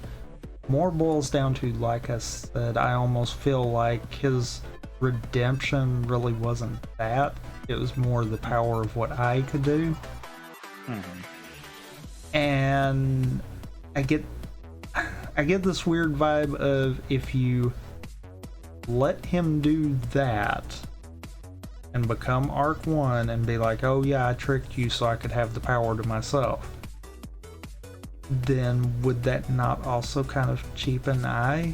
more boils down to, like I said, I almost feel like his redemption really wasn't that. It was more the power of what I could do. And I get this weird vibe of, if you let him do that and become Arc 1 and be like, oh yeah, I tricked you so I could have the power to myself, then would that not also kind of cheapen I?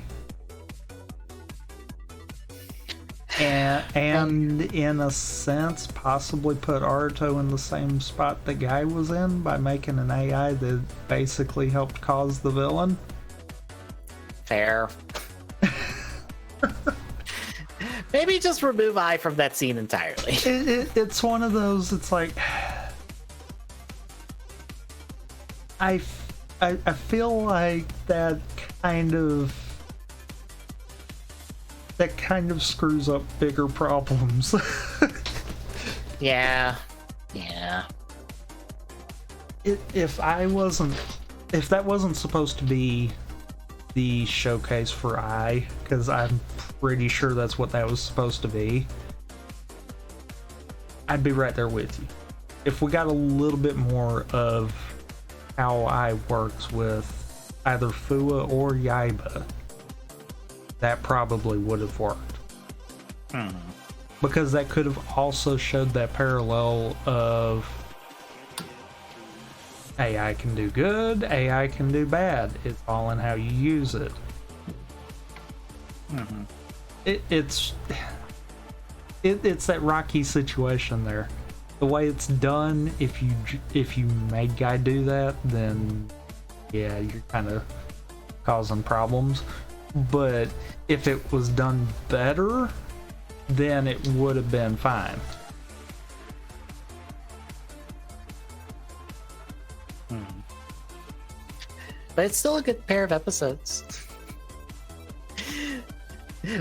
And in a sense, possibly put Aruto in the same spot the guy was in by making an AI that basically helped cause the villain?
Fair. Maybe just remove I from that scene entirely.
It's one of those, it's like, I feel like that kind of screws up bigger problems.
Yeah.
If that wasn't supposed to be the showcase for I, because I'm pretty sure that's what that was supposed to be, I'd be right there with you. If we got a little bit more of how I works with either Fua or Yaiba, that probably would have worked. Because that could have also showed that parallel of AI can do good, AI can do bad. It's all in how you use it. It's that rocky situation there. The way it's done, if you make Guy do that, then yeah, you're kind of causing problems. But if it was done better, then it would have been fine.
But it's still a good pair of episodes.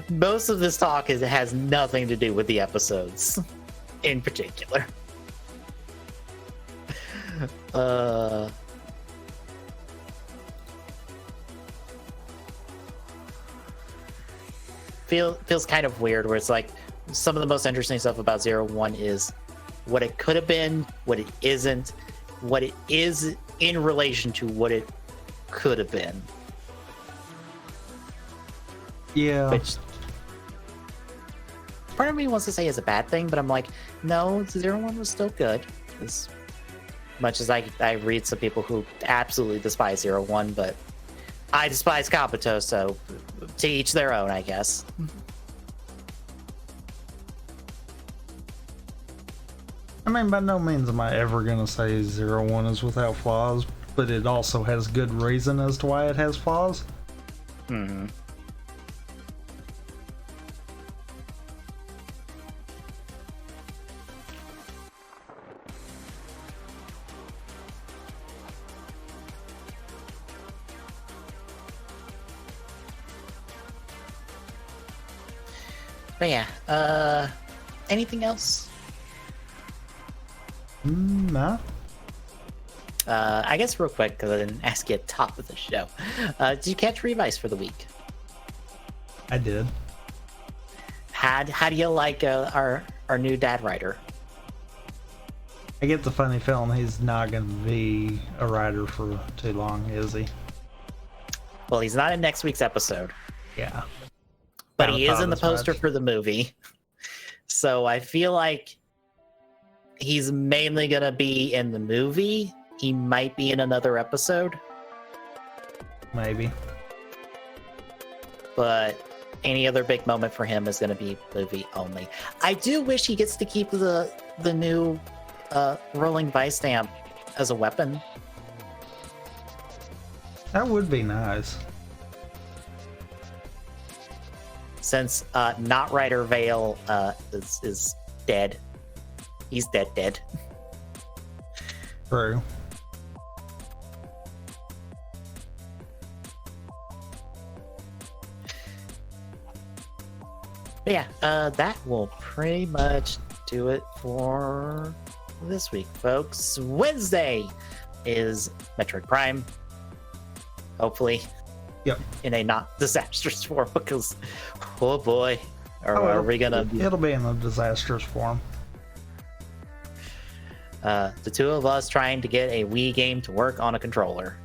Most of this talk has nothing to do with the episodes in particular. Feels kind of weird where it's like some of the most interesting stuff about 01 is what it could have been, what it isn't, what it is in relation to what it could have been.
Yeah.
Which part of me wants to say is a bad thing, but I'm like, no, 01 was still good. As much as I read some people who absolutely despise 01, but I despise Kabuto, so to each their own, I guess.
I mean, by no means am I ever going to say 01 is without flaws, but it also has good reason as to why it has flaws.
But yeah, anything else?
Nah.
I guess real quick, because I didn't ask you at the top of the show. Did you catch Revice for the week?
I did.
How do you like our new dad writer?
I get the funny feeling he's not going to be a writer for too long, is he?
Well, he's not in next week's episode.
Yeah.
But he is in the poster for the movie. So I feel like he's mainly going to be in the movie. He might be in another episode.
Maybe.
But any other big moment for him is going to be movie only. I do wish he gets to keep the new rolling vice stamp as a weapon.
That would be nice.
Since Not Rider Vale is dead. He's dead.
True.
But yeah, that will pretty much do it for this week, folks. Wednesday is Metroid Prime. Hopefully.
Yep.
In a not disastrous form, because, oh boy, are we gonna...
It'll be in a disastrous form.
The two of us trying to get a Wii game to work on a controller.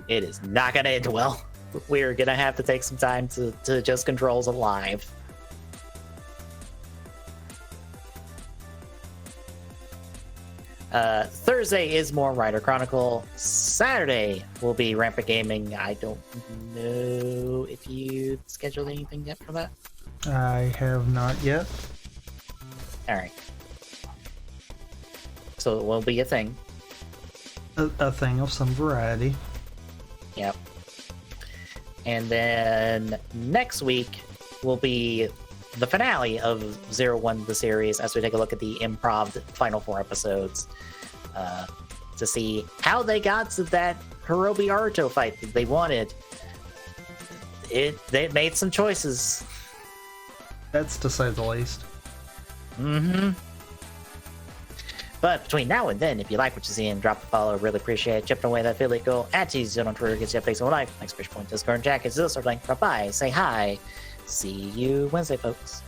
It is not gonna end well. We're gonna have to take some time to adjust controls alive. Thursday is more Rider Chronicle. Saturday will be Rampant Gaming. I don't know if you scheduled anything yet for that.
I have not yet.
All right. So it will be a thing.
A thing of some variety.
Yep. And then next week will be the finale of 01 the series as we take a look at the improv final 4 episodes to see how they got to that Hirobi Aruto fight that they wanted. They made some choices.
That's to say the least.
Mm-hmm. But between now and then, if you like what you see, and drop a follow, really appreciate it. Chipping away that affiliate goal at TZone on Twitter gets you updates on life. Thanks, Fish Point, Discord, and Jack. It's this sort of link. Bye bye. Say hi. See you Wednesday, folks.